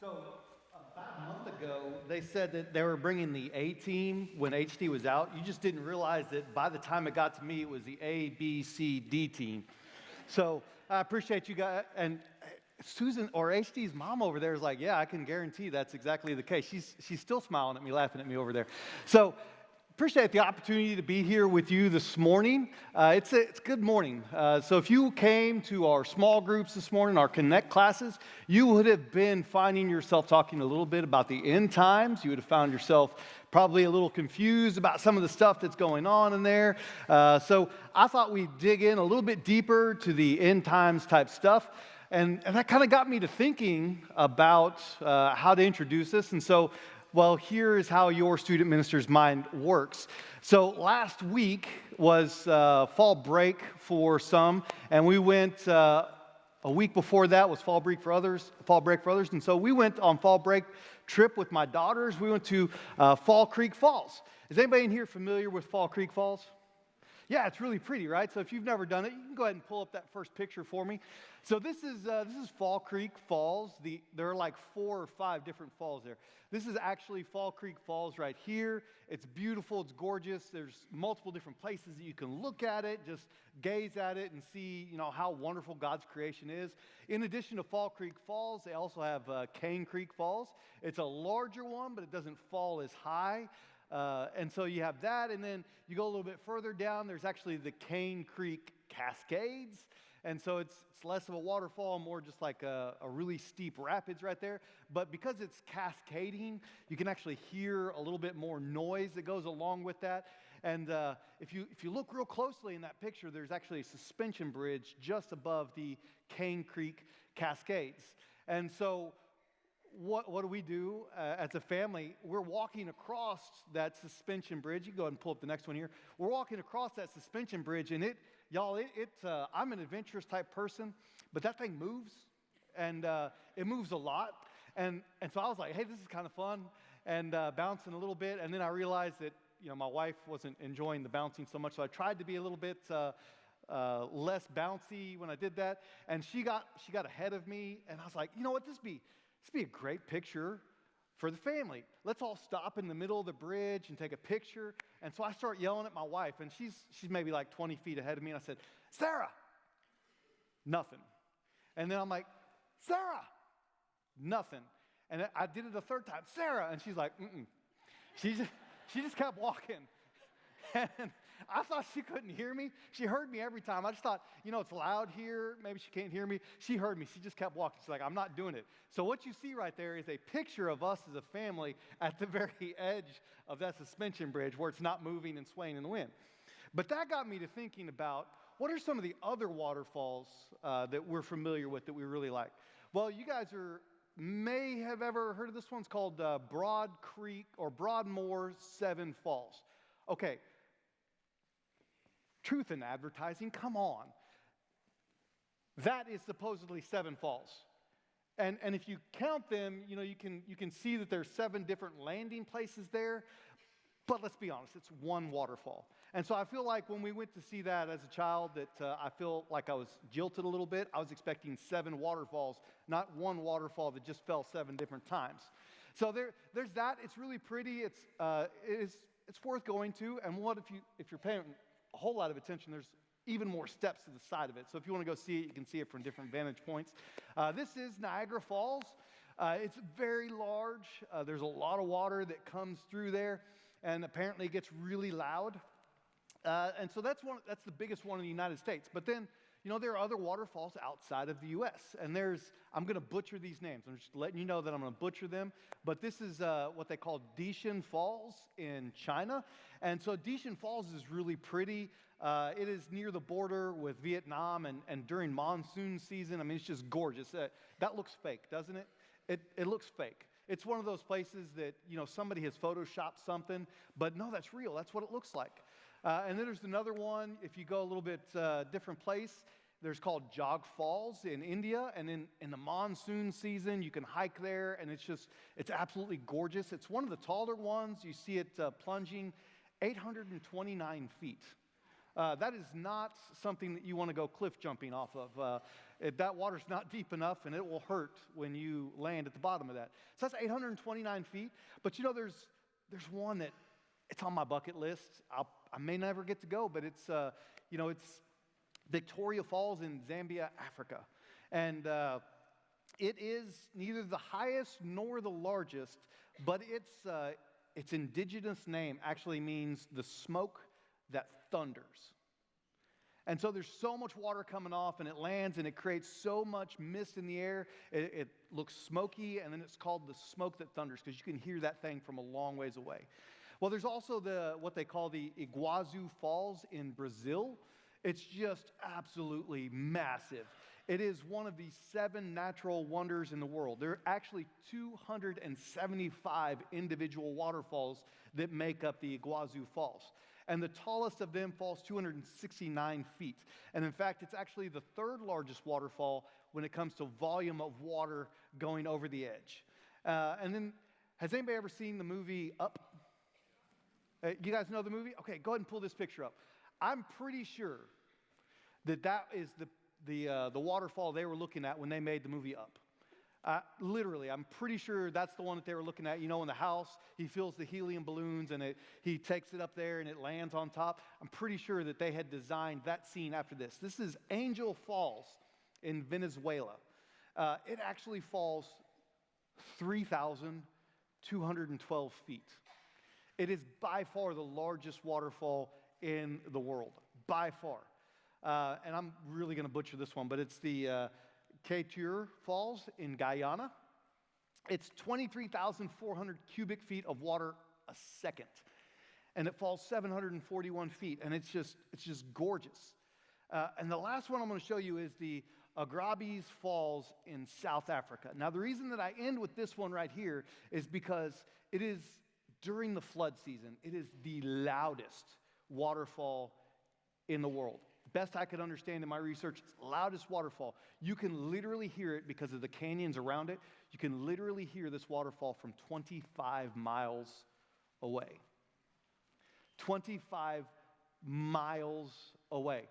So about a month ago, they said that they were bringing the A team when HD was out. You just didn't realize that by the time it got to me, it was the A, B, C, D team. So I appreciate you guys. And Susan or HD's mom over there is like, yeah, I can guarantee that's exactly the case. She's still smiling at me, laughing at me over there. So appreciate the opportunity to be here with you this morning. It's good morning. So if you came to our small groups this morning, our Connect classes, you would have been finding yourself talking a little bit about the end times. You would have found yourself probably a little confused about some of the stuff that's going on in there. So I thought we'd dig in a little bit deeper to the end times type stuff. And that kind of got me to thinking about how to introduce this. And so, well, here is how your student minister's mind works. So last week was fall break for some, and we went, a week before that was fall break for others. And so we went on fall break trip with my daughters. We went to Fall Creek Falls. Is anybody in here familiar with Fall Creek Falls? Yeah, it's really pretty, right? So if you've never done it, you can go ahead and pull up that first picture for me. So this is Fall Creek Falls. There are like 4 or 5 different falls there. This is actually Fall Creek Falls right here. It's beautiful, it's gorgeous. There's multiple different places that you can look at it, just gaze at it and see, how wonderful God's creation is. In addition to Fall Creek Falls, they also have Cane Creek Falls. It's a larger one, but it doesn't fall as high. And so you have that, and then you go a little bit further down, there's actually the Cane Creek Cascades, and so it's less of a waterfall, more just like a really steep rapids right there. But because it's cascading, you can actually hear a little bit more noise that goes along with that. And if you look real closely in that picture, there's actually a suspension bridge just above the Cane Creek Cascades. And so what do we do as a family? We're walking across that suspension bridge. You can go ahead and pull up the next one here. We're walking across that suspension bridge, and I'm an adventurous type person, but that thing moves, and it moves a lot. And so I was like, hey, this is kind of fun, and bouncing a little bit. And then I realized that my wife wasn't enjoying the bouncing so much, so I tried to be a little bit less bouncy when I did that. And she got ahead of me, and I was like, you know what, this be a great picture for the family. Let's all stop in the middle of the bridge and take a picture. And so I start yelling at my wife, and she's maybe like 20 feet ahead of me, and I said, Sarah, nothing. And then I'm like, Sarah, nothing. And I did it a third time, Sarah, and she's like, mm-mm. She just kept walking. And I thought she couldn't hear me. She heard me every time. I just thought, it's loud here. Maybe she can't hear me. She heard me. She just kept walking. She's like, I'm not doing it. So what you see right there is a picture of us as a family at the very edge of that suspension bridge where it's not moving and swaying in the wind. But that got me to thinking about what are some of the other waterfalls that we're familiar with that we really like. Well, you guys may have ever heard of this one. It's called Broad Creek or Broadmoor Seven Falls. Okay. Truth in advertising, come on. That is supposedly 7 falls. And if you count them, you can see that there's 7 different landing places there. But let's be honest, it's one waterfall. And so I feel like when we went to see that as a child, that I feel like I was jilted a little bit. I was expecting 7 waterfalls, not one waterfall that just fell 7 different times. So there's that. It's really pretty. It's worth going to. And what if you're paying a whole lot of attention, there's even more steps to the side of it. So if you want to go see it, you can see it from different vantage points. This is Niagara Falls. It's very large. There's a lot of water that comes through there, and apparently it gets really loud. And so that's the biggest one in the United States. But then, there are other waterfalls outside of the U.S. And I'm going to butcher these names. I'm just letting you know that I'm going to butcher them. But this is what they call Dishan Falls in China. And so Dishan Falls is really pretty. It is near the border with Vietnam, and during monsoon season, it's just gorgeous. That looks fake, doesn't it? It looks fake. It's one of those places that, somebody has photoshopped something, but no, that's real. That's what it looks like. And then there's another one, if you go a little bit different place, there's called Jog Falls in India, and in the monsoon season, you can hike there, and it's absolutely gorgeous. It's one of the taller ones. You see it plunging 829 feet. That is not something that you want to go cliff jumping off of. that water's not deep enough, and it will hurt when you land at the bottom of that. So that's 829 feet. But there's one that it's on my bucket list. I may never get to go, but it's Victoria Falls in Zambia, Africa. And it is neither the highest nor the largest, but its indigenous name actually means the smoke that thunders. And so there's so much water coming off, and it lands, and it creates so much mist in the air. It looks smoky, and then it's called the smoke that thunders, because you can hear that thing from a long ways away. Well, there's also what they call the Iguazu Falls in Brazil. It's just absolutely massive. It is one of the 7 natural wonders in the world. There are actually 275 individual waterfalls that make up the Iguazu Falls. And the tallest of them falls 269 feet. And in fact, it's actually the 3rd largest waterfall when it comes to volume of water going over the edge. And then, has anybody ever seen the movie Up? You guys know the movie? Okay, go ahead and pull this picture up. I'm pretty sure that is the waterfall they were looking at when they made the movie Up. Literally, I'm pretty sure that's the one that they were looking at. In the house, he fills the helium balloons, and he takes it up there, and it lands on top. I'm pretty sure that they had designed that scene after this. This is Angel Falls in Venezuela. It actually falls 3,212 feet. It is by far the largest waterfall in the world, by far. And I'm really going to butcher this one, but it's the Quetur Falls in Guyana. It's 23,400 cubic feet of water a second, and it falls 741 feet, and it's just gorgeous. And the last one I'm going to show you is the Agrabes Falls in South Africa. Now, the reason that I end with this one right here is because it is during the flood season. It is the loudest waterfall in the world. Best I could understand in my research, it's the loudest waterfall. You can literally hear it because of the canyons around it. You can literally hear this waterfall from 25 miles away. 25 miles away.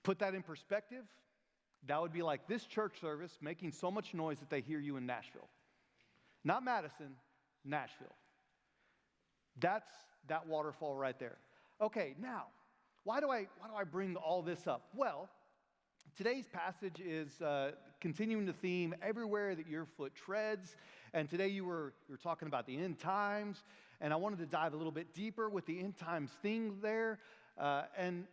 Put that in perspective, that would be like this church service making so much noise that they hear you in Nashville. Not Madison, Nashville. That's that waterfall right there. Okay, now, why do I bring all this up? Well, today's passage is continuing the theme, everywhere that your foot treads. And today you were talking about the end times, and I wanted to dive a little bit deeper with the end times thing there. And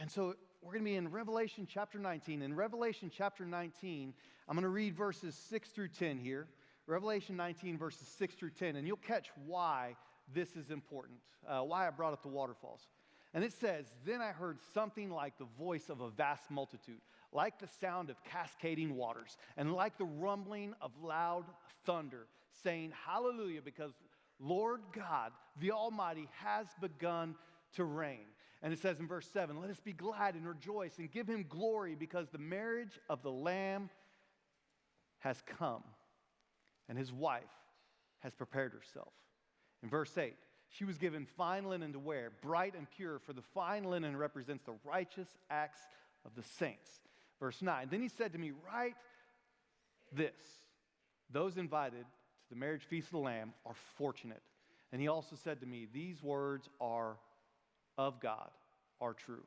so we're going to be in Revelation chapter 19. In Revelation chapter 19, I'm going to read verses 6 through 10 here. Revelation 19, verses 6 through 10, and you'll catch why this is important, why I brought up the waterfalls. And it says, "Then I heard something like the voice of a vast multitude, like the sound of cascading waters, and like the rumbling of loud thunder, saying, 'Hallelujah, because Lord God, the Almighty, has begun to reign.'" And it says in verse 7, "Let us be glad and rejoice and give him glory, because the marriage of the Lamb has come, and his wife has prepared herself." In verse 8, "She was given fine linen to wear, bright and pure, for the fine linen represents the righteous acts of the saints." Verse 9, "Then he said to me, 'Write this, those invited to the marriage feast of the Lamb are fortunate.' And he also said to me, 'These words are of God, are true.'"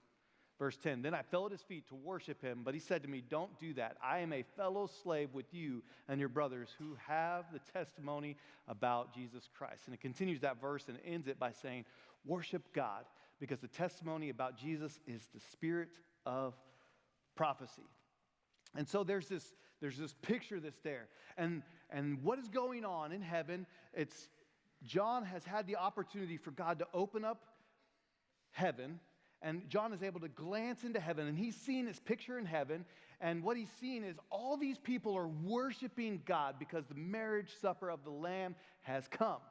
Verse 10, "Then I fell at his feet to worship him, but he said to me, 'Don't do that. I am a fellow slave with you and your brothers who have the testimony about Jesus Christ.'" And it continues that verse and ends it by saying, "Worship God, because the testimony about Jesus is the spirit of prophecy." And so there's this picture that's there. And what is going on in heaven? John has had the opportunity for God to open up heaven. And John is able to glance into heaven, and he's seen this picture in heaven, and what he's seen is all these people are worshiping God because the marriage supper of the Lamb has come.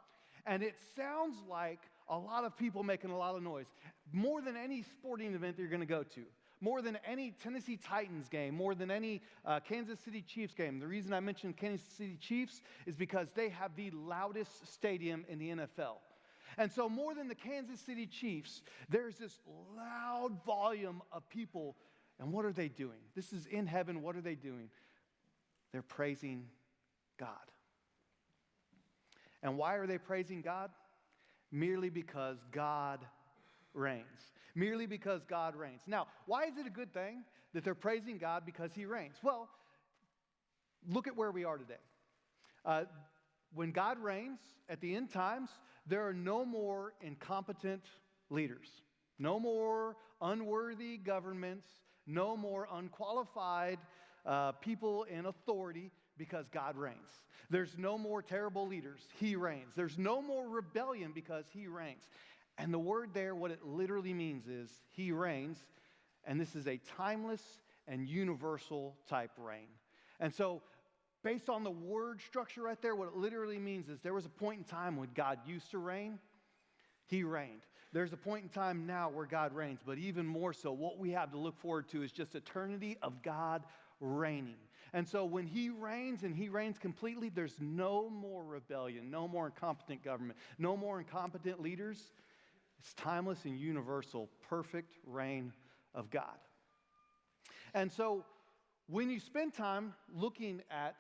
And it sounds like a lot of people making a lot of noise, more than any sporting event that you're going to go to, more than any Tennessee Titans game, more than any Kansas City Chiefs game. The reason I mentioned Kansas City Chiefs is because they have the loudest stadium in the NFL. And so more than the Kansas City Chiefs, there's this loud volume of people And what are they doing? This is in heaven. What are they doing? They're praising God. And why are they praising God? Merely because God reigns. Merely because God reigns. Now, why is it a good thing that they're praising God because he reigns? Well, look at where we are today. When God reigns at the end times, there are no more incompetent leaders, no more unworthy governments, no more unqualified people in authority, because God reigns. There's no more terrible leaders. He reigns. There's no more rebellion because he reigns. And the word there, what it literally means is he reigns, and this is a timeless and universal type reign. And so, based on the word structure right there, what it literally means is there was a point in time when God used to reign. He reigned. There's a point in time now where God reigns, but even more so, what we have to look forward to is just eternity of God reigning. And so when he reigns and he reigns completely, there's no more rebellion, no more incompetent government, no more incompetent leaders. It's timeless and universal, perfect reign of God. And so when you spend time looking at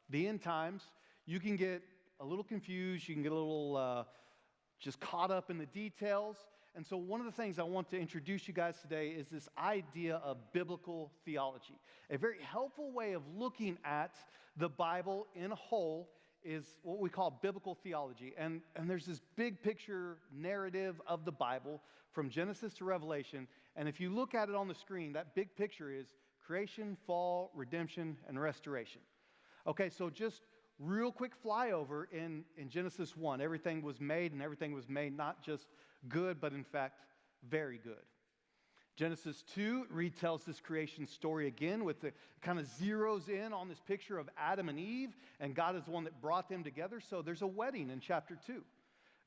the end times, you can get a little confused, you can get a little just caught up in the details. And so one of the things I want to introduce you guys today is this idea of biblical theology. A very helpful way of looking at the Bible in a whole is what we call biblical theology. And there's this big picture narrative of the Bible from Genesis to Revelation. And if you look at it on the screen, that big picture is creation, fall, redemption, and restoration. Okay, so just real quick flyover in Genesis 1. Everything was made, and everything was made not just good, but in fact, very good. Genesis 2 retells this creation story again with the kind of zeroes in on this picture of Adam and Eve, and God is the one that brought them together. So there's a wedding in chapter 2.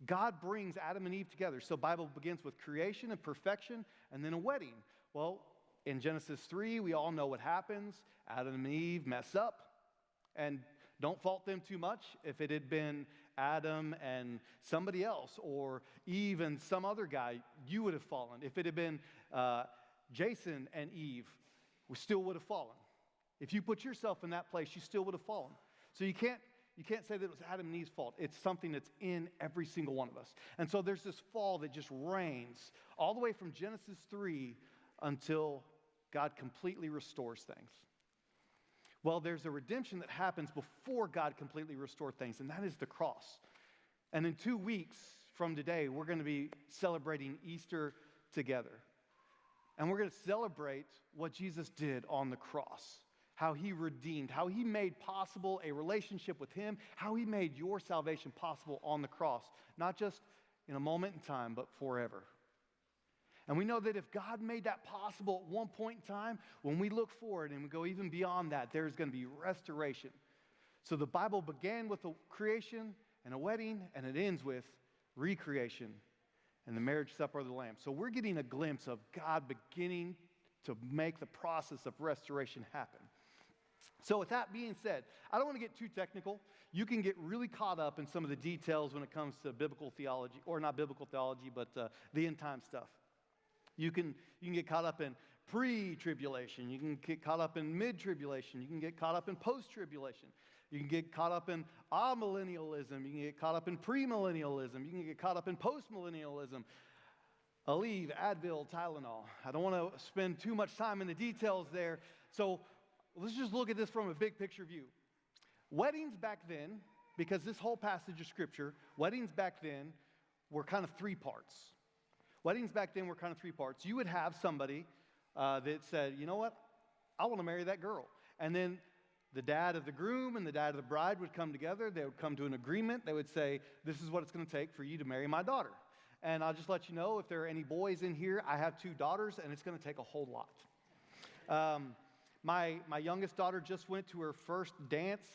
God brings Adam and Eve together. So the Bible begins with creation and perfection, and then a wedding. Well, in Genesis 3, we all know what happens. Adam and Eve mess up, and don't fault them too much. If it had been Adam and somebody else, or Eve and some other guy, you would have fallen. If it had been Jason and Eve, we still would have fallen. If you put yourself in that place, you still would have fallen. So you can't say that it was Adam and Eve's fault. It's something that's in every single one of us. And so there's this fall that just reigns all the way from Genesis 3 until God completely restores things. Well, there's a redemption that happens before God completely restored things, and that is the cross. And in 2 weeks from today, we're going to be celebrating Easter together. And we're going to celebrate what Jesus did on the cross, how he redeemed, how he made possible a relationship with him, how he made your salvation possible on the cross, not just in a moment in time, but forever. And we know that if God made that possible at one point in time, when we look forward and we go even beyond that, there's going to be restoration. So the Bible began with a creation and a wedding, and it ends with recreation and the marriage supper of the Lamb. So we're getting a glimpse of God beginning to make the process of restoration happen. So with that being said, I don't want to get too technical. You can get really caught up in some of the details when it comes to biblical theology, or not biblical theology, but the end time stuff. You can get caught up in pre-tribulation. You can get caught up in mid-tribulation. You can get caught up in post-tribulation. You can get caught up in amillennialism. You can get caught up in premillennialism. You can get caught up in postmillennialism. Aleve, Advil, Tylenol. I don't want to spend too much time in the details there. So let's just look at this from a big picture view. Weddings back then, because this whole passage of Scripture, weddings back then were kind of three parts. Weddings back then were kind of three parts. You would have somebody that said, you know what, I want to marry that girl. And then the dad of the groom and the dad of the bride would come together. They would come to an agreement. They would say, this is what it's going to take for you to marry my daughter. And I'll just let you know, if there are any boys in here, I have 2 daughters, and it's going to take a whole lot. My youngest daughter just went to her first dance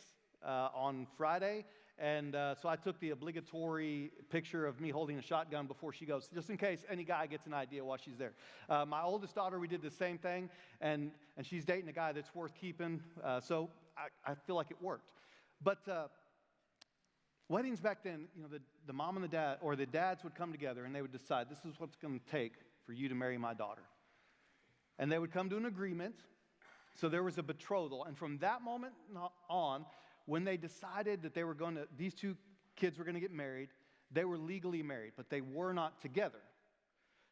on Friday. And so I took the obligatory picture of me holding a shotgun before she goes, just in case any guy gets an idea while she's there. My oldest daughter, we did the same thing, and she's dating a guy that's worth keeping, so I feel like it worked. But weddings back then, you know, the mom and the dad, or the dads would come together, and they would decide, this is what's going to take for you to marry my daughter. and they would come to an agreement. So there was a betrothal. And from that moment on, when they decided that these two kids were going to get married, they were legally married, but they were not together.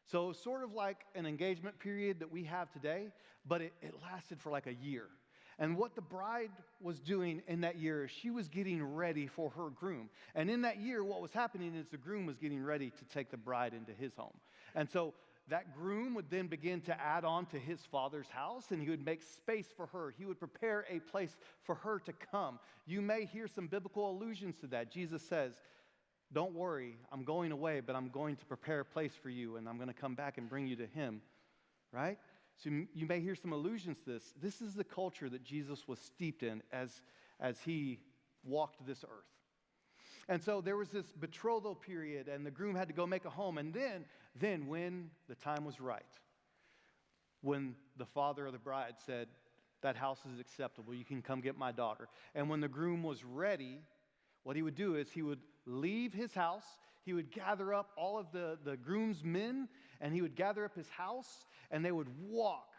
So it was sort of like an engagement period that we have today, but it lasted for like a year. And what the bride was doing in that year is she was getting ready for her groom. And in that year, what was happening is the groom was getting ready to take the bride into his home. And so that groom would then begin to add on to his father's house, and he would make space for her. He would prepare a place for her to come. You may hear some biblical allusions to that. Jesus says, don't worry, I'm going away, but I'm going to prepare a place for you, and I'm going to come back and bring you to him, right? So you may hear some allusions to this. This is the culture that Jesus was steeped in as he walked this earth. And so there was this betrothal period, and the groom had to go make a home. And then when the time was right, when the father of the bride said, that house is acceptable, you can come get my daughter. And when the groom was ready, what he would do is he would leave his house, he would gather up all of the groom's men, and he would gather up his house, and they would walk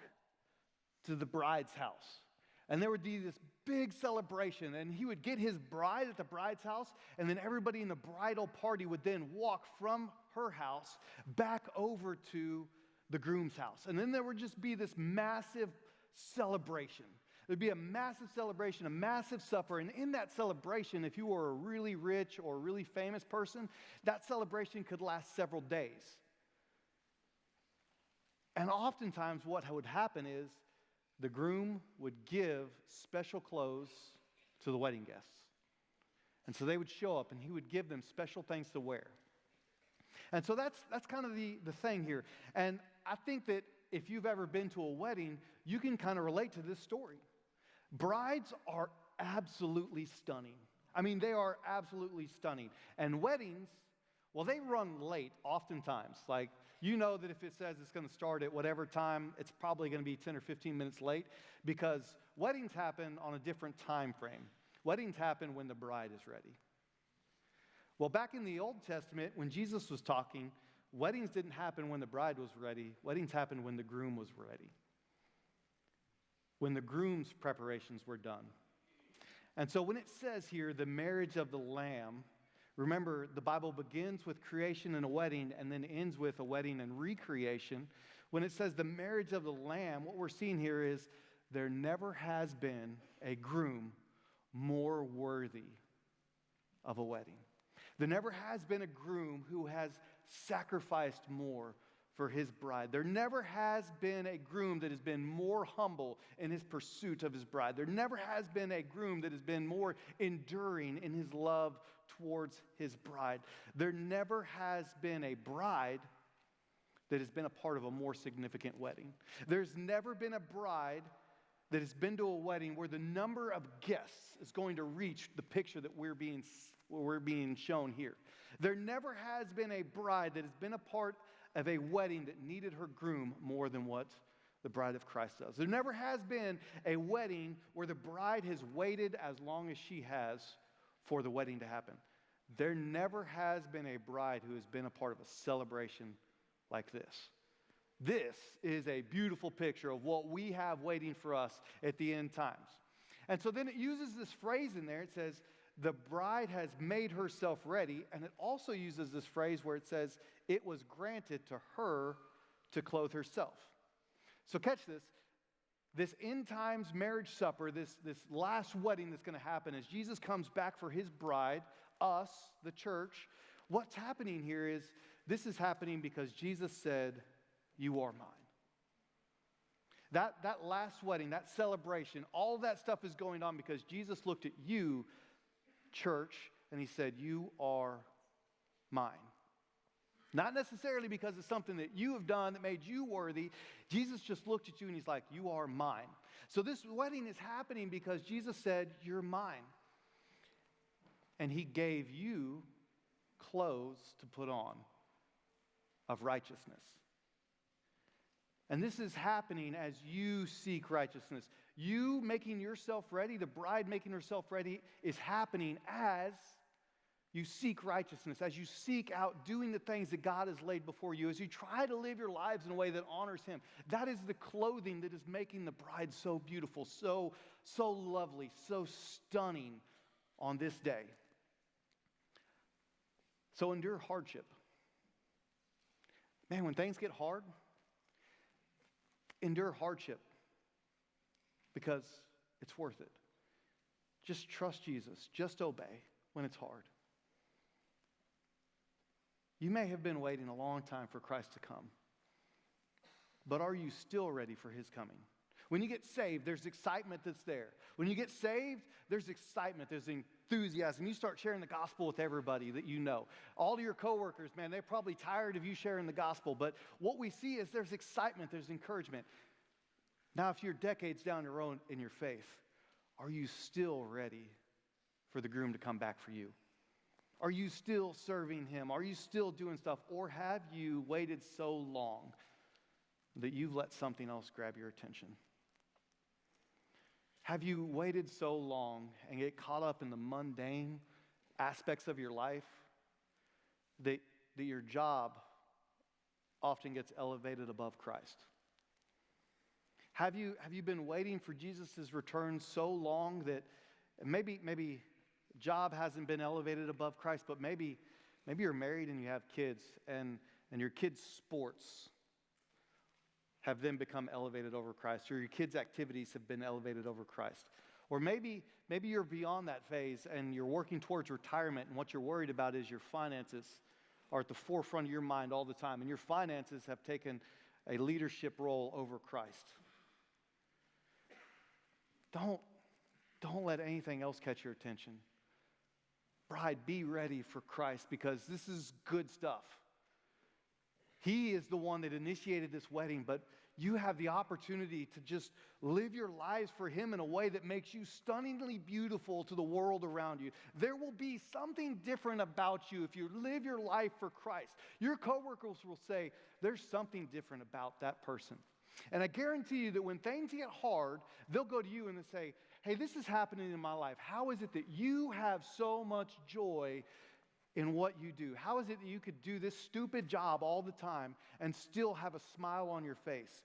to the bride's house. And there would be this big celebration, and he would get his bride at the bride's house, and then everybody in the bridal party would then walk from her house back over to the groom's house. And then there would just be this massive celebration. There'd be a massive celebration, a massive supper, and in that celebration, if you were a really rich or really famous person, that celebration could last several days. And oftentimes what would happen is the groom would give special clothes to the wedding guests. And so they would show up and he would give them special things to wear. And so that's kind of the thing here. And I think that if you've ever been to a wedding, you can kind of relate to this story. Brides are absolutely stunning. I mean, they are absolutely stunning. And weddings, well, they run late oftentimes. Like, you know that if it says it's going to start at whatever time, it's probably going to be 10 or 15 minutes late because weddings happen on a different time frame. Weddings happen when the bride is ready. Well, back in the Old Testament, when Jesus was talking, weddings didn't happen when the bride was ready. Weddings happened when the groom was ready, when the groom's preparations were done. And so when it says here, the marriage of the Lamb, remember, the Bible begins with creation and a wedding and then ends with a wedding and recreation. When it says the marriage of the Lamb, what we're seeing here is there never has been a groom more worthy of a wedding. There never has been a groom who has sacrificed more for his bride. There never has been a groom that has been more humble in his pursuit of his bride. There never has been a groom that has been more enduring in his love towards his bride. There never has been a bride that has been a part of a more significant wedding. There's never been a bride that has been to a wedding where the number of guests is going to reach the picture that we're being shown here. There never has been a bride that has been a part of a wedding that needed her groom more than what the bride of Christ does. There never has been a wedding where the bride has waited as long as she has for the wedding to happen. There never has been a bride who has been a part of a celebration like this. This is a beautiful picture of what we have waiting for us at the end times. And so then it uses this phrase in there. It says, the bride has made herself ready. And it also uses this phrase where it says, it was granted to her to clothe herself. So catch this. This end times marriage supper, this last wedding that's going to happen as Jesus comes back for his bride, us, the church, what's happening here is this is happening because Jesus said, you are mine. That last wedding, that celebration, all that stuff is going on because Jesus looked at you, church, and he said, you are mine. Not necessarily because it's something that you have done that made you worthy. Jesus just looked at you and he's like, you are mine. So this wedding is happening because Jesus said, you're mine. And he gave you clothes to put on of righteousness. And this is happening as you seek righteousness. You making yourself ready, the bride making herself ready, is happening as you seek righteousness, as you seek out doing the things that God has laid before you, as you try to live your lives in a way that honors Him, that is the clothing that is making the bride so beautiful, so lovely, so stunning on this day. So endure hardship. Man, when things get hard, endure hardship because it's worth it. Just trust Jesus. Just obey when it's hard. You may have been waiting a long time for Christ to come, but are you still ready for His coming? When you get saved, there's excitement that's there. When you get saved, there's excitement, there's enthusiasm. You start sharing the gospel with everybody that you know. All of your coworkers, man, they're probably tired of you sharing the gospel, but what we see is there's excitement, there's encouragement. Now, if you're decades down the road in your faith, are you still ready for the groom to come back for you? Are you still serving Him? Are you still doing stuff? Or have you waited so long that you've let something else grab your attention? Have you waited so long and get caught up in the mundane aspects of your life that your job often gets elevated above Christ? Have you been waiting for Jesus' return so long that maybe job hasn't been elevated above Christ, but maybe you're married and you have kids and your kids' sports have then become elevated over Christ, or your kids' activities have been elevated over Christ. Or maybe you're beyond that phase and you're working towards retirement, and what you're worried about is your finances are at the forefront of your mind all the time, and your finances have taken a leadership role over Christ. Don't let anything else catch your attention. Bride, be ready for Christ, because this is good stuff. He is the one that initiated this wedding, but you have the opportunity to just live your lives for Him in a way that makes you stunningly beautiful to the world around you. There will be something different about you if you live your life for Christ. Your coworkers will say, there's something different about that person. And I guarantee you that when things get hard, they'll go to you and they'll say, hey, this is happening in my life. How is it that you have so much joy in what you do? How is it that you could do this stupid job all the time and still have a smile on your face?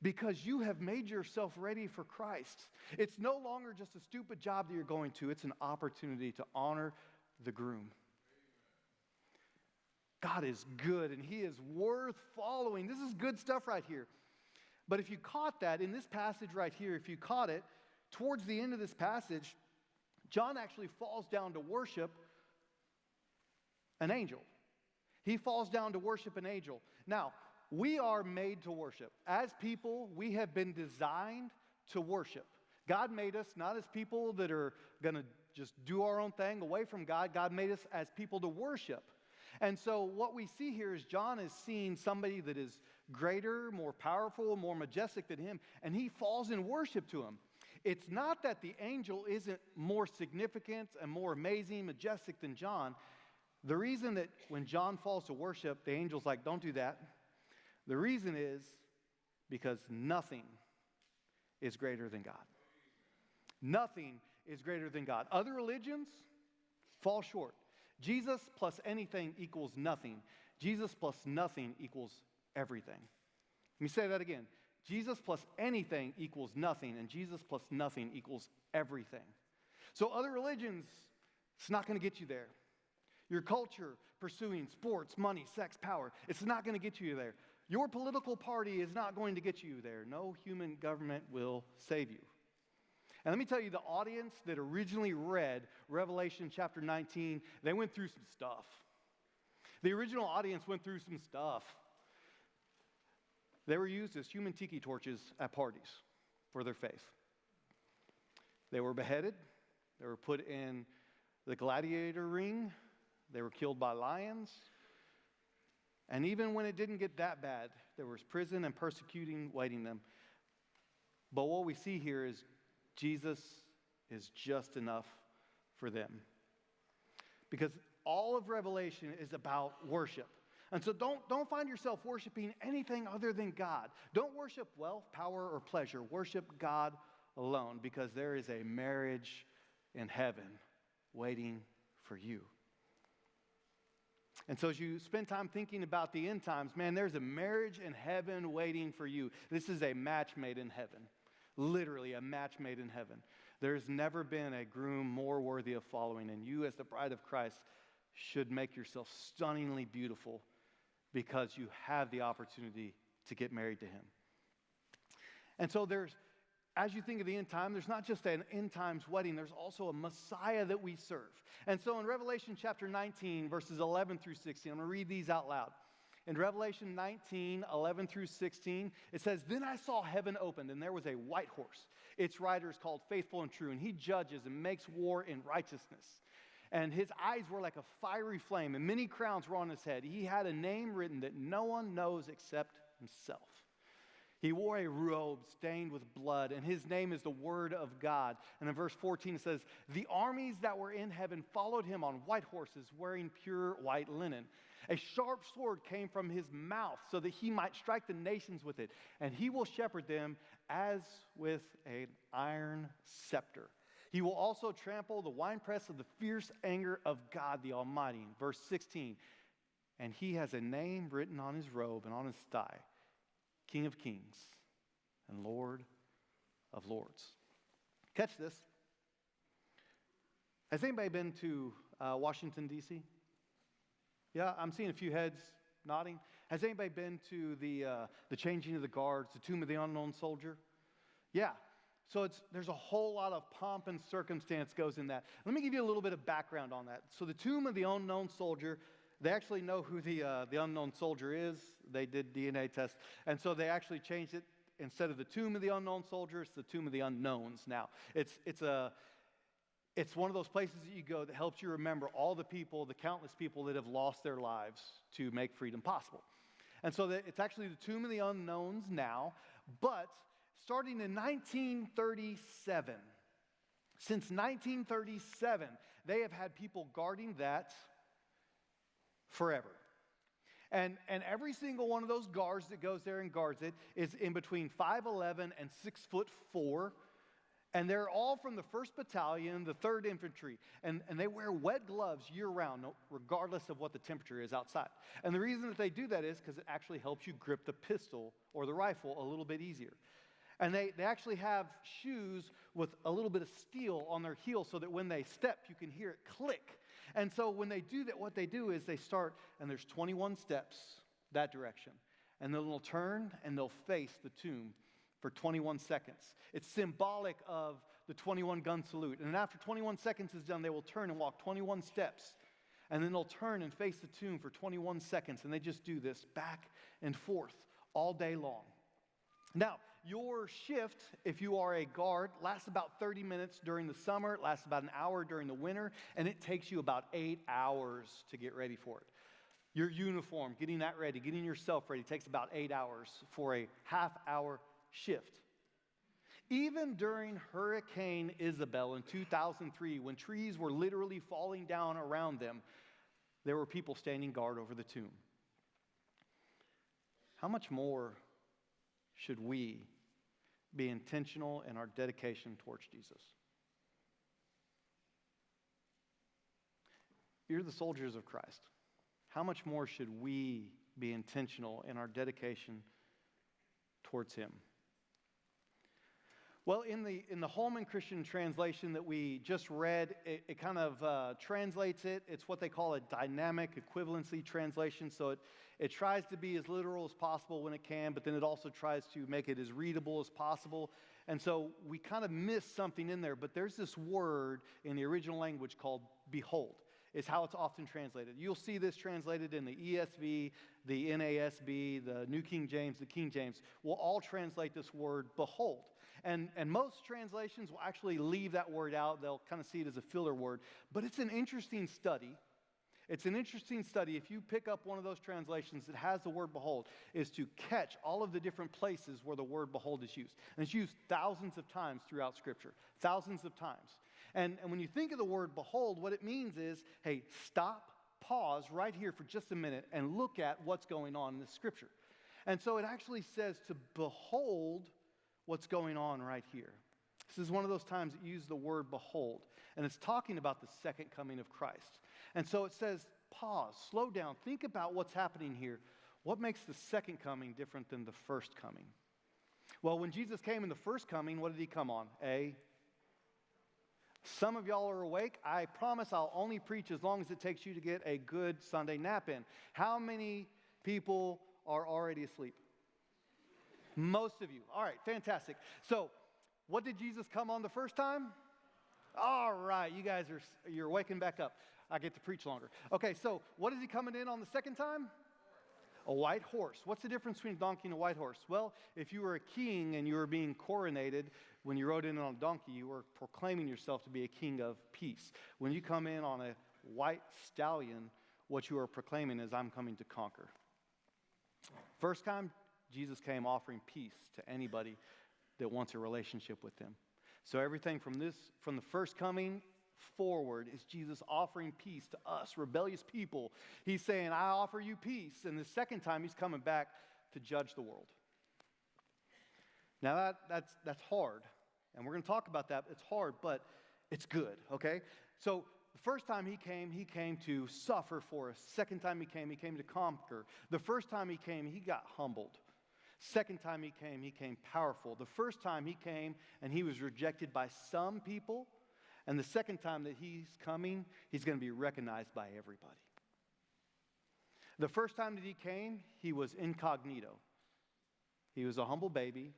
Because you have made yourself ready for Christ. It's no longer just a stupid job that you're going to. It's an opportunity to honor the groom. God is good, and He is worth following. This is good stuff right here. But if you caught that in this passage right here, if you caught it, towards the end of this passage, John actually falls down to worship an angel. He falls down to worship an angel. Now, we are made to worship. As people, we have been designed to worship. God made us not as people that are going to just do our own thing away from God. God made us as people to worship. And so what we see here is John is seeing somebody that is greater, more powerful, more majestic than him, and he falls in worship to him. It's not that the angel isn't more significant and more amazing, majestic than John. The reason that when John falls to worship, the angel's like, don't do that. The reason is because nothing is greater than God. Nothing is greater than God. Other religions fall short. Jesus plus anything equals nothing. Jesus plus nothing equals everything. Let me say that again. Jesus plus anything equals nothing, and Jesus plus nothing equals everything. So other religions, it's not going to get you there. Your culture pursuing sports, money, sex, power, it's not going to get you there. Your political party is not going to get you there. No human government will save you. And let me tell you, the audience that originally read Revelation chapter 19, they went through some stuff. The original audience went through some stuff. They were used as human tiki torches at parties for their faith. They were beheaded. They were put in the gladiator ring. They were killed by lions. And even when it didn't get that bad, there was prison and persecuting waiting them. But what we see here is Jesus is just enough for them. Because all of Revelation is about worship. And so don't find yourself worshiping anything other than God. Don't worship wealth, power, or pleasure. Worship God alone, because there is a marriage in heaven waiting for you. And so as you spend time thinking about the end times, man, there's a marriage in heaven waiting for you. This is a match made in heaven. Literally a match made in heaven. There's never been a groom more worthy of following, and you as the bride of Christ should make yourself stunningly beautiful because you have the opportunity to get married to him. And so as you think of the end time, there's not just an end times wedding, there's also a Messiah that we serve. And so in Revelation chapter 19, verses 11 through 16, I'm going to read these out loud. In Revelation 19, 11 through 16, it says, "Then I saw heaven opened, and there was a white horse. Its rider is called Faithful and True, and he judges and makes war in righteousness. And his eyes were like a fiery flame, and many crowns were on his head. He had a name written that no one knows except himself. He wore a robe stained with blood, and his name is the Word of God." And in verse 14 it says, "The armies that were in heaven followed him on white horses, wearing pure white linen. A sharp sword came from his mouth so that he might strike the nations with it, and he will shepherd them as with an iron scepter. He will also trample the winepress of the fierce anger of God the Almighty." Verse 16, "And he has a name written on his robe and on his thigh, King of Kings and Lord of Lords." Catch this. Has anybody been to Washington, D.C.? Yeah, I'm seeing a few heads nodding. Has anybody been to the changing of the guards, the Tomb of the Unknown Soldier? Yeah. So there's a whole lot of pomp and circumstance goes in that. Let me give you a little bit of background on that. So the Tomb of the Unknown Soldier, they actually know who the unknown soldier is. They did DNA tests. And so they actually changed it. Instead of the Tomb of the Unknown Soldier, it's the Tomb of the Unknowns now. It's one of those places that you go that helps you remember all the people, the countless people that have lost their lives to make freedom possible. And so it's actually the Tomb of the Unknowns now. But starting in 1937, since 1937, they have had people guarding that forever. And every single one of those guards that goes there and guards it is in between 5'11" and 6'4". And they're all from the 1st Battalion, the 3rd Infantry. And they wear wet gloves year-round, regardless of what the temperature is outside. And the reason that they do that is because it actually helps you grip the pistol or the rifle a little bit easier. And they actually have shoes with a little bit of steel on their heels so that when they step, you can hear it click. And so when they do that, what they do is they start, and there's 21 steps that direction. And then they'll turn and they'll face the tomb for 21 seconds. It's symbolic of the 21 gun salute. And after 21 seconds is done, they will turn and walk 21 steps. And then they'll turn and face the tomb for 21 seconds. And they just do this back and forth all day long. Now, your shift, if you are a guard, lasts about 30 minutes during the summer. It lasts about an hour during the winter. And it takes you about 8 hours to get ready for it. Your uniform, getting that ready, getting yourself ready, takes about 8 hours for a half-hour shift. Even during Hurricane Isabel in 2003, when trees were literally falling down around them, there were people standing guard over the tomb. How much more should we be intentional in our dedication towards Jesus? You're the soldiers of Christ. How much more should we be intentional in our dedication towards him? Well, in the Holman Christian translation that we just read, it kind of translates it. It's what they call a dynamic equivalency translation. So it tries to be as literal as possible when it can, but then it also tries to make it as readable as possible. And so we kind of miss something in there, but there's this word in the original language called behold. Is how it's often translated. You'll see this translated in the ESV, the NASB, the New King James, the King James, will all translate this word behold. And most translations will actually leave that word out. They'll kind of see it as a filler word. But it's an interesting study. It's an interesting study. If you pick up one of those translations that has the word behold, is to catch all of the different places where the word behold is used. And it's used thousands of times throughout Scripture. Thousands of times. And when you think of the word behold, what it means is, hey, stop, pause right here for just a minute and look at what's going on in this Scripture. And so it actually says to behold what's going on right here. This is one of those times that use the word behold. And it's talking about the second coming of Christ. And so it says, pause, slow down, think about what's happening here. What makes the second coming different than the first coming? Well, when Jesus came in the first coming, what did he come on? Some of y'all are awake. I promise I'll only preach as long as it takes you to get a good Sunday nap in. How many people are already asleep? Most of you. All right, fantastic. So, what did Jesus come on the first time? All right, you guys you're waking back up. I get to preach longer. Okay, so what is he coming in on the second time? A white horse. What's the difference between a donkey and a white horse? Well, if you were a king and you were being coronated, when you rode in on a donkey, you were proclaiming yourself to be a king of peace. When you come in on a white stallion, what you are proclaiming is, I'm coming to conquer. First time, Jesus came offering peace to anybody that wants a relationship with him. So everything from the first coming forward is Jesus offering peace to us, rebellious people. He's saying, I offer you peace. And the second time, he's coming back to judge the world. Now, that's hard. And we're going to talk about that. It's hard, but it's good, okay? So the first time he came to suffer for us. Second time he came to conquer. The first time he came, he got humbled. Second time he came powerful. The first time he came and he was rejected by some people. And the second time that he's coming, he's going to be recognized by everybody. The first time that he came, he was incognito. He was a humble baby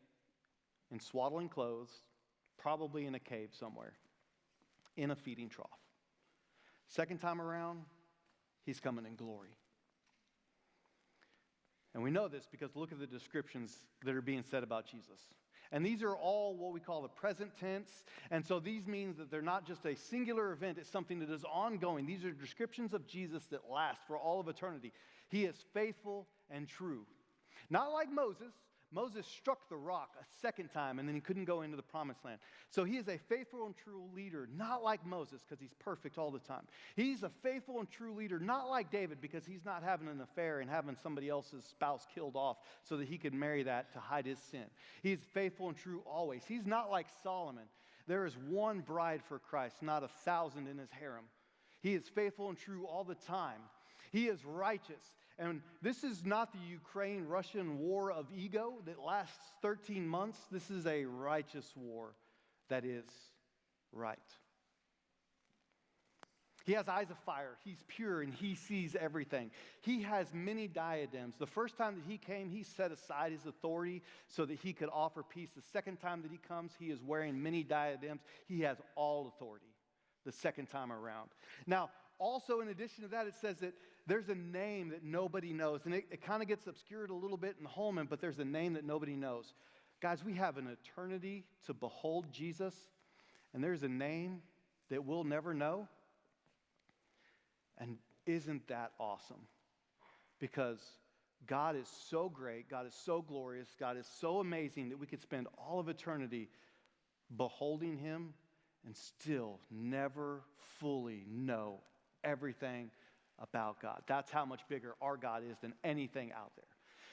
in swaddling clothes, probably in a cave somewhere, in a feeding trough. Second time around, he's coming in glory. And we know this because look at the descriptions that are being said about Jesus. And these are all what we call the present tense. And so these means that they're not just a singular event, it's something that is ongoing. These are descriptions of Jesus that last for all of eternity. He is faithful and true. Not like Moses. Moses struck the rock a second time and then he couldn't go into the promised land. So he is a faithful and true leader, not like Moses because he's perfect all the time. He's a faithful and true leader, not like David because he's not having an affair and having somebody else's spouse killed off so that he could marry that to hide his sin. He's faithful and true always. He's not like Solomon. There is one bride for Christ, not 1,000 in his harem. He is faithful and true all the time. He is righteous. And this is not the Ukraine-Russian war of ego that lasts 13 months. This is a righteous war that is right. He has eyes of fire. He's pure and he sees everything. He has many diadems. The first time that he came, he set aside his authority so that he could offer peace. The second time that he comes, he is wearing many diadems. He has all authority the second time around. Now, also, in addition to that, it says that there's a name that nobody knows. And it kind of gets obscured a little bit in Holman, but there's a name that nobody knows. Guys, we have an eternity to behold Jesus, and there's a name that we'll never know. And isn't that awesome? Because God is so great, God is so glorious, God is so amazing that we could spend all of eternity beholding him and still never fully know everything about God. That's how much bigger our God is than anything out there.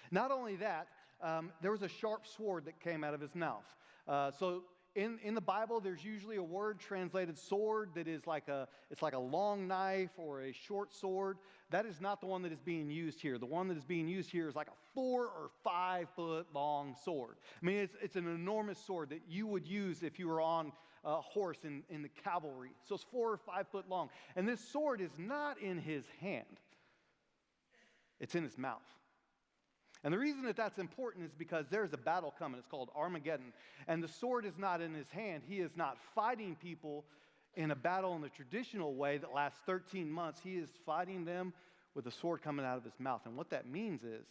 Not only that, there was a sharp sword that came out of his mouth. So in the Bible, there's usually a word translated sword that is like a long knife or a short sword. That is not the one that is being used here. The one that is being used here is like a 4 or 5 foot long sword. I mean, it's an enormous sword that you would use if you were on a horse in the cavalry. So it's 4 or 5 foot long. And this sword is not in his hand. It's in his mouth. And the reason that that's important is because there's a battle coming. It's called Armageddon. And the sword is not in his hand. He is not fighting people in a battle in the traditional way that lasts 13 months. He is fighting them with a sword coming out of his mouth. And what that means is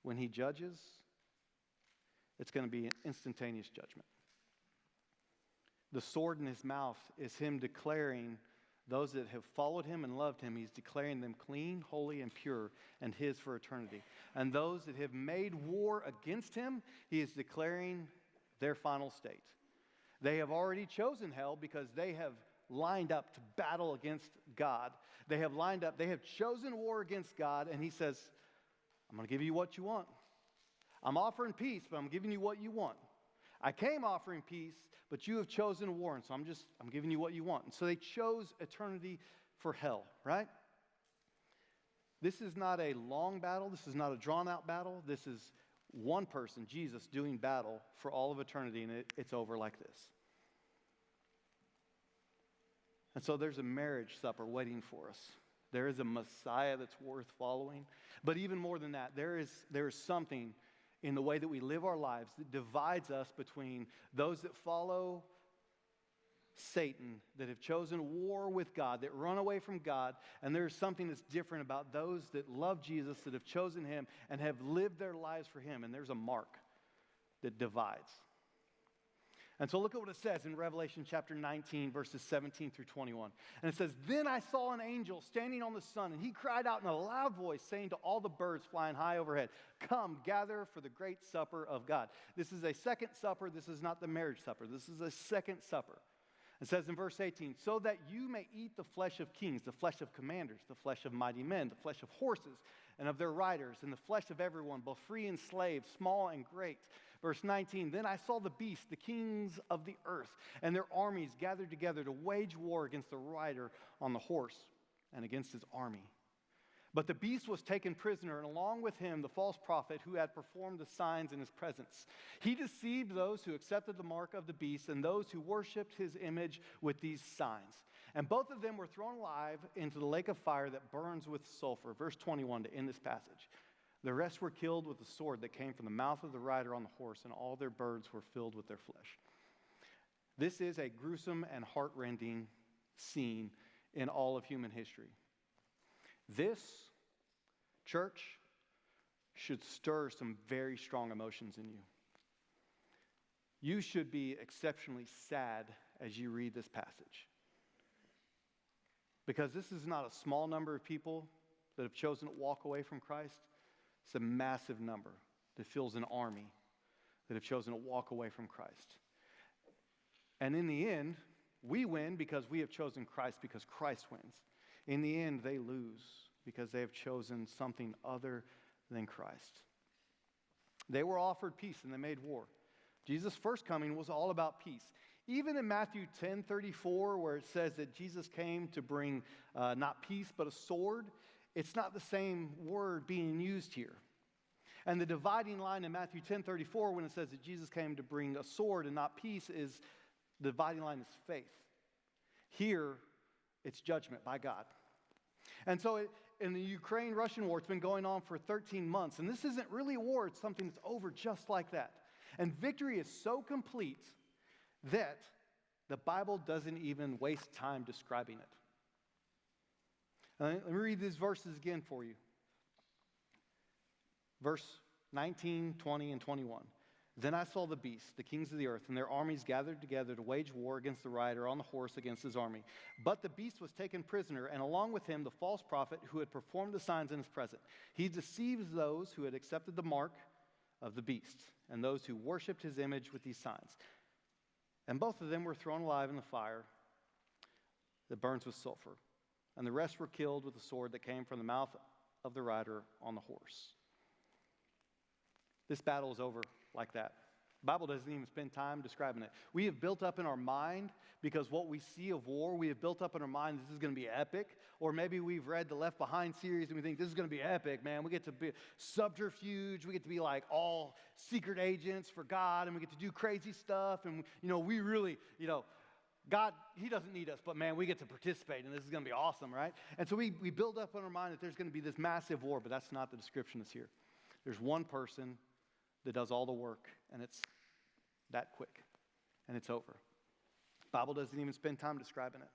when he judges, it's going to be an instantaneous judgment. The sword in his mouth is him declaring those that have followed him and loved him, he's declaring them clean, holy, and pure, and his for eternity. And those that have made war against him, he is declaring their final state. They have already chosen hell because they have lined up to battle against God. They have lined up, they have chosen war against God, and he says, I'm going to give you what you want. I'm offering peace, but I'm giving you what you want. I came offering peace, but you have chosen war, and so I'm giving you what you want. And so they chose eternity for hell, right? This is not a long battle. This is not a drawn-out battle. This is one person, Jesus, doing battle for all of eternity, and it's over like this. And so there's a marriage supper waiting for us. There is a Messiah that's worth following. But even more than that, there is something in the way that we live our lives that divides us between those that follow Satan, that have chosen war with God, that run away from God, and there's something that's different about those that love Jesus, that have chosen him and have lived their lives for him, and there's a mark that divides. And so look at what it says in Revelation chapter 19, verses 17 through 21. And it says, "Then I saw an angel standing on the sun, and he cried out in a loud voice, saying to all the birds flying high overhead, 'Come, gather for the great supper of God.'" This is a second supper. This is not the marriage supper. This is a second supper. It says in verse 18, "So that you may eat the flesh of kings, the flesh of commanders, the flesh of mighty men, the flesh of horses and of their riders, and the flesh of everyone, both free and slave, small and great." Verse 19, "Then I saw the beast, the kings of the earth, and their armies gathered together to wage war against the rider on the horse and against his army. But the beast was taken prisoner, and along with him the false prophet who had performed the signs in his presence. He deceived those who accepted the mark of the beast and those who worshipped his image with these signs. And both of them were thrown alive into the lake of fire that burns with sulfur." Verse 21 to end this passage. "The rest were killed with the sword that came from the mouth of the rider on the horse, and all their birds were filled with their flesh." This is a gruesome and heart-rending scene in all of human history. This, church, should stir some very strong emotions in you. You should be exceptionally sad as you read this passage. Because this is not a small number of people that have chosen to walk away from Christ. It's a massive number that fills an army that have chosen to walk away from Christ. And in the end, we win because we have chosen Christ, because Christ wins. In the end, they lose because they have chosen something other than Christ. They were offered peace and they made war. Jesus' first coming was all about peace. Even in Matthew 10:34, where it says that Jesus came to bring not peace but a sword, it's not the same word being used here. And the dividing line in Matthew 10:34, when it says that Jesus came to bring a sword and not peace, is the dividing line is faith. Here, it's judgment by God. And so in the Ukraine-Russian war, it's been going on for 13 months. And this isn't really a war. It's something that's over just like that. And victory is so complete that the Bible doesn't even waste time describing it. Let me read these verses again for you. Verse 19, 20, and 21. "Then I saw the beast, the kings of the earth, and their armies gathered together to wage war against the rider on the horse against his army. But the beast was taken prisoner, and along with him the false prophet who had performed the signs in his presence. He deceives those who had accepted the mark of the beast and those who worshipped his image with these signs. And both of them were thrown alive in the fire that burns with sulfur. And the rest were killed with the sword that came from the mouth of the rider on the horse." This battle is over like that. The Bible doesn't even spend time describing it. We have built up in our mind, because what we see of war, we have built up in our mind this is going to be epic. Or maybe we've read the Left Behind series and we think this is going to be epic, man. We get to be subterfuge. We get to be like all secret agents for God, and we get to do crazy stuff. And, we really, God, he doesn't need us, but man, we get to participate, and this is going to be awesome, right? And so we build up in our mind that there's going to be this massive war, but that's not the description that's here. There's one person that does all the work, and it's that quick, and it's over. The Bible doesn't even spend time describing it.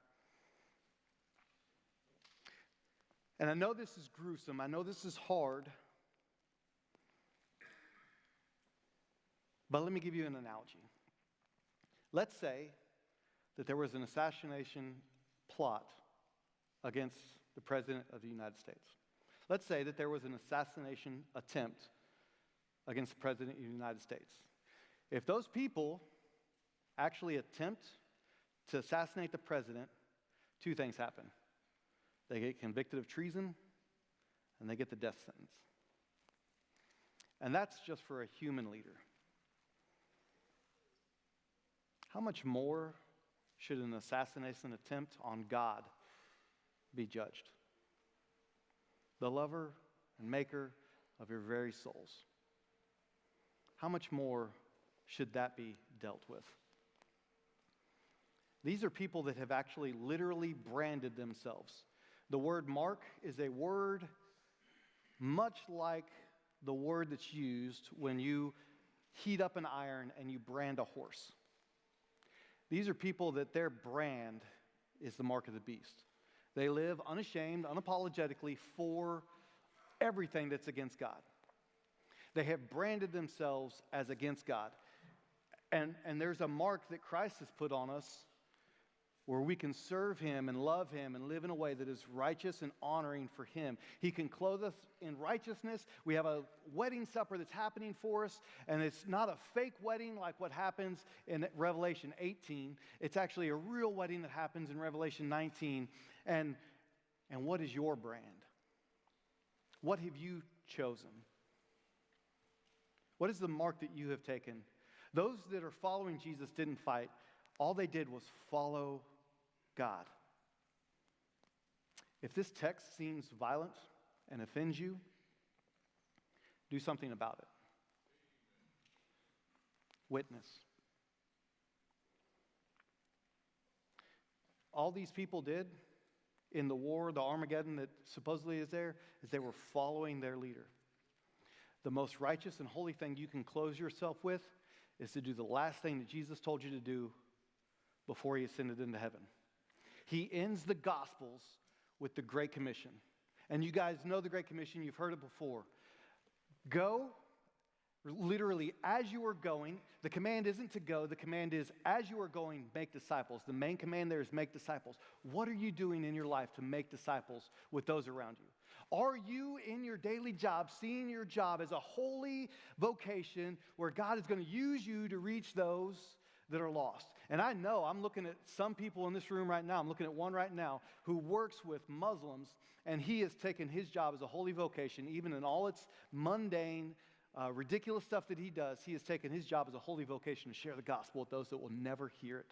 And I know this is gruesome. I know this is hard. But let me give you an analogy. Let's say that there was an assassination plot against the President of the United States. Let's say that there was an assassination attempt against the President of the United States. If those people actually attempt to assassinate the president, two things happen. They get convicted of treason, and they get the death sentence. And that's just for a human leader. how much more should an assassination attempt on God be judged? The lover and maker of your very souls. How much more should that be dealt with? These are people that have actually literally branded themselves. The word mark is a word much like the word that's used when you heat up an iron and you brand a horse. These are people that their brand is the mark of the beast. They live unashamed, unapologetically for everything that's against God. They have branded themselves as against God. And there's a mark that Christ has put on us where we can serve Him and love Him and live in a way that is righteous and honoring for Him. He can clothe us in righteousness. We have a wedding supper that's happening for us, and it's not a fake wedding like what happens in Revelation 18. It's actually a real wedding that happens in Revelation 19. And what is your brand? What have you chosen? What is the mark that you have taken? Those that are following Jesus didn't fight. All they did was follow God. If this text seems violent and offends you, do something about it. Witness. All these people did in the war, the Armageddon that supposedly is there, is they were following their leader. The most righteous and holy thing you can clothe yourself with is to do the last thing that Jesus told you to do before He ascended into heaven. He ends the Gospels with the Great Commission. And you guys know the Great Commission. You've heard it before. Go, literally, as you are going. The command isn't to go. The command is, as you are going, make disciples. The main command there is make disciples. What are you doing in your life to make disciples with those around you? Are you in your daily job seeing your job as a holy vocation where God is going to use you to reach those that are lost? And I know I'm looking at some people in this room right now. I'm looking at one right now who works with Muslims, and he has taken his job as a holy vocation, even in all its mundane, ridiculous stuff that he does. He has taken his job as a holy vocation to share the gospel with those that will never hear it.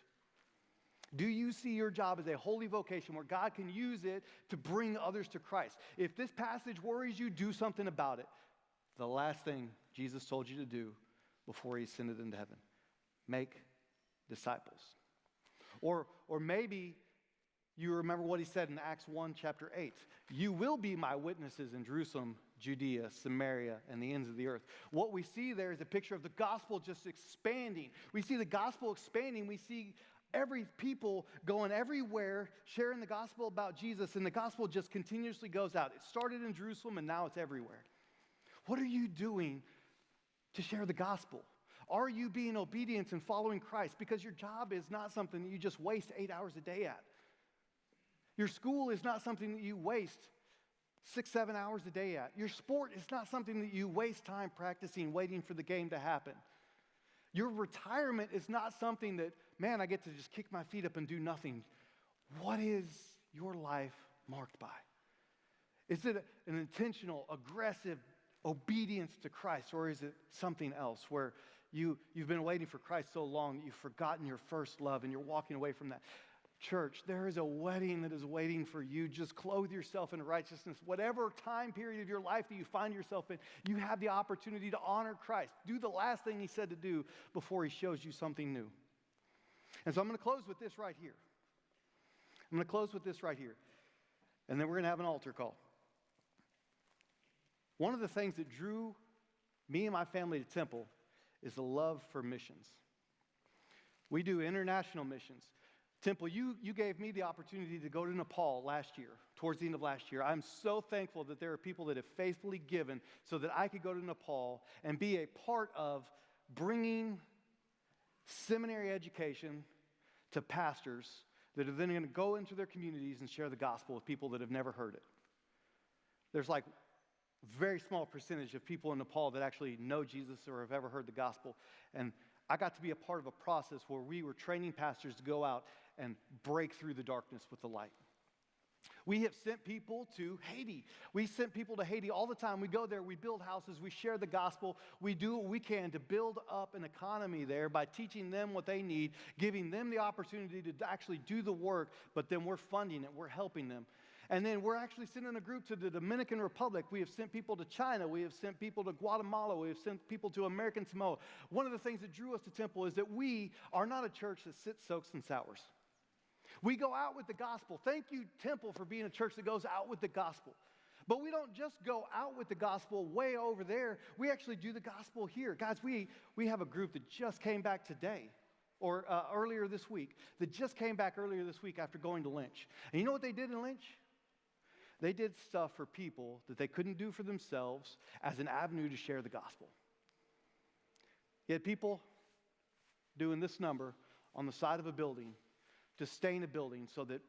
Do you see your job as a holy vocation where God can use it to bring others to Christ? If this passage worries you, do something about it. The last thing Jesus told you to do before He ascended into heaven. Make disciples. Or maybe you remember what He said in Acts 1, chapter 8. You will be my witnesses in Jerusalem, Judea, Samaria, and the ends of the earth. What we see there is a picture of the gospel just expanding. We see the gospel expanding. We see every people going everywhere, sharing the gospel about Jesus, and the gospel just continuously goes out. It started in Jerusalem, and now it's everywhere. What are you doing to share the gospel? Are you being obedient and following Christ? Because your job is not something that you just waste 8 hours a day at. Your school is not something that you waste 6, 7 hours a day at. Your sport is not something that you waste time practicing, waiting for the game to happen. Your retirement is not something that, man, I get to just kick my feet up and do nothing. What is your life marked by? Is it an intentional, aggressive obedience to Christ, or is it something else where you've been waiting for Christ so long that you've forgotten your first love and you're walking away from that? Church, there is a wedding that is waiting for you. Just clothe yourself in righteousness. Whatever time period of your life that you find yourself in, you have the opportunity to honor Christ. Do the last thing He said to do before He shows you something new. And so I'm going to close with this right here. And then we're going to have an altar call. One of the things that drew me and my family to Temple is the love for missions. We do international missions. Temple, you gave me the opportunity to go to Nepal last year, towards the end of last year. I'm so thankful that there are people that have faithfully given so that I could go to Nepal and be a part of bringing seminary education to pastors that are then going to go into their communities and share the gospel with people that have never heard it. There's like a very small percentage of people in Nepal that actually know Jesus or have ever heard the gospel. And I got to be a part of a process where we were training pastors to go out and break through the darkness with the light. We have sent people to Haiti. We sent people to Haiti all the time. We go there, we build houses, we share the gospel. We do what we can to build up an economy there by teaching them what they need, giving them the opportunity to actually do the work, but then we're funding it, we're helping them. And then we're actually sending a group to the Dominican Republic. We have sent people to China. We have sent people to Guatemala. We have sent people to American Samoa. One of the things that drew us to Temple is that we are not a church that sits, soaks, and sours. We go out with the gospel. Thank you, Temple, for being a church that goes out with the gospel. But we don't just go out with the gospel way over there. We actually do the gospel here. Guys, we have a group that just came back today, or earlier this week, that just came back earlier this week after going to Lynch. And you know what they did in Lynch? They did stuff for people that they couldn't do for themselves as an avenue to share the gospel. You had people doing this number on the side of a building to stain a building so that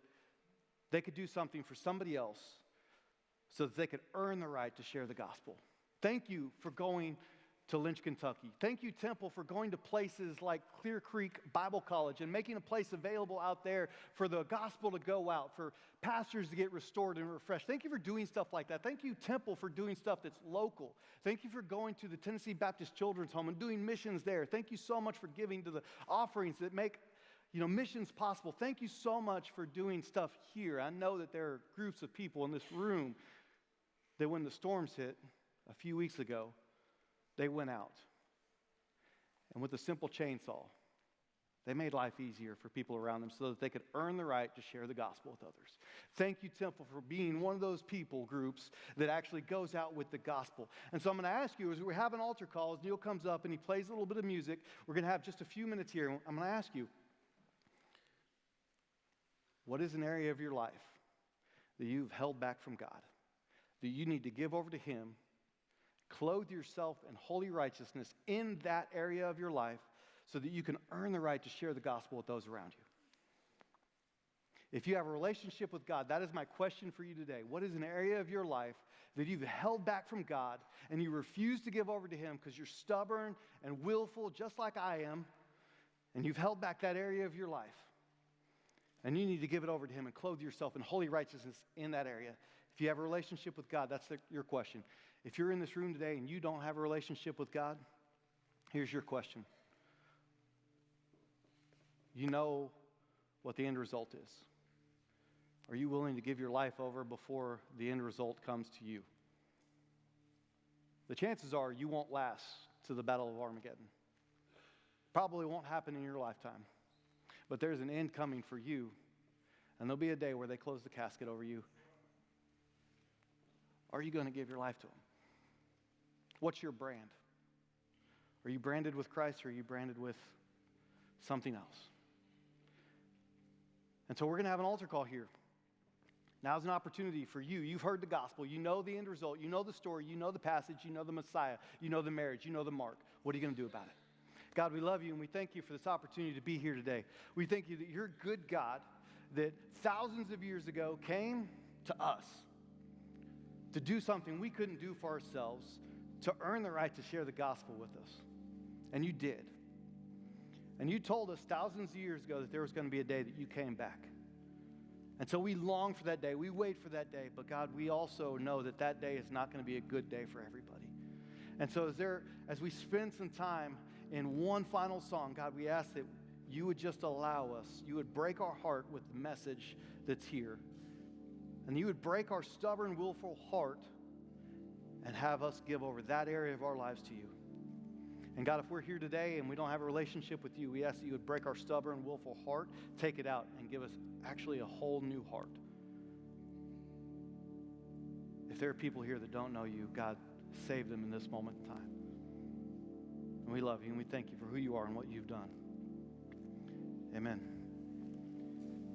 they could do something for somebody else so that they could earn the right to share the gospel. Thank you for going to Lynch, Kentucky. Thank you, Temple, for going to places like Clear Creek Bible College and making a place available out there for the gospel to go out, for pastors to get restored and refreshed. Thank you for doing stuff like that. Thank you, Temple, for doing stuff that's local. Thank you for going to the Tennessee Baptist Children's Home and doing missions there. Thank you so much for giving to the offerings that make missions possible. Thank you so much for doing stuff here. I know that there are groups of people in this room that when the storms hit a few weeks ago, they went out. And with a simple chainsaw, they made life easier for people around them so that they could earn the right to share the gospel with others. Thank you, Temple, for being one of those people groups that actually goes out with the gospel. And so I'm going to ask you, as we have an altar call, as Neil comes up and he plays a little bit of music, we're going to have just a few minutes here. I'm going to ask you, what is an area of your life that you've held back from God, that you need to give over to Him, clothe yourself in holy righteousness in that area of your life so that you can earn the right to share the gospel with those around you? If you have a relationship with God, that is my question for you today. What is an area of your life that you've held back from God and you refuse to give over to Him because you're stubborn and willful, just like I am, and you've held back that area of your life? And you need to give it over to Him and clothe yourself in holy righteousness in that area. If you have a relationship with God, that's your question. If you're in this room today and you don't have a relationship with God, here's your question. You know what the end result is. Are you willing to give your life over before the end result comes to you? The chances are you won't last to the Battle of Armageddon. Probably won't happen in your lifetime. But there's an end coming for you, and there'll be a day where they close the casket over you. Are you going to give your life to Him? What's your brand? Are you branded with Christ, or are you branded with something else? And so we're going to have an altar call here. Now's an opportunity for you. You've heard the gospel. You know the end result. You know the story. You know the passage. You know the Messiah. You know the marriage. You know the mark. What are you going to do about it? God, we love you, and we thank you for this opportunity to be here today. We thank you that you're a good God that thousands of years ago came to us to do something we couldn't do for ourselves, to earn the right to share the gospel with us. And you did. And you told us thousands of years ago that there was going to be a day that you came back. And so we long for that day. We wait for that day. But God, we also know that that day is not going to be a good day for everybody. And so as we spend some time in one final song, God, we ask that you would just allow us, you would break our heart with the message that's here. And you would break our stubborn, willful heart and have us give over that area of our lives to you. And God, if we're here today and we don't have a relationship with you, we ask that you would break our stubborn, willful heart, take it out, and give us actually a whole new heart. If there are people here that don't know you, God, save them in this moment in time. And we love you, and we thank you for who you are and what you've done. Amen.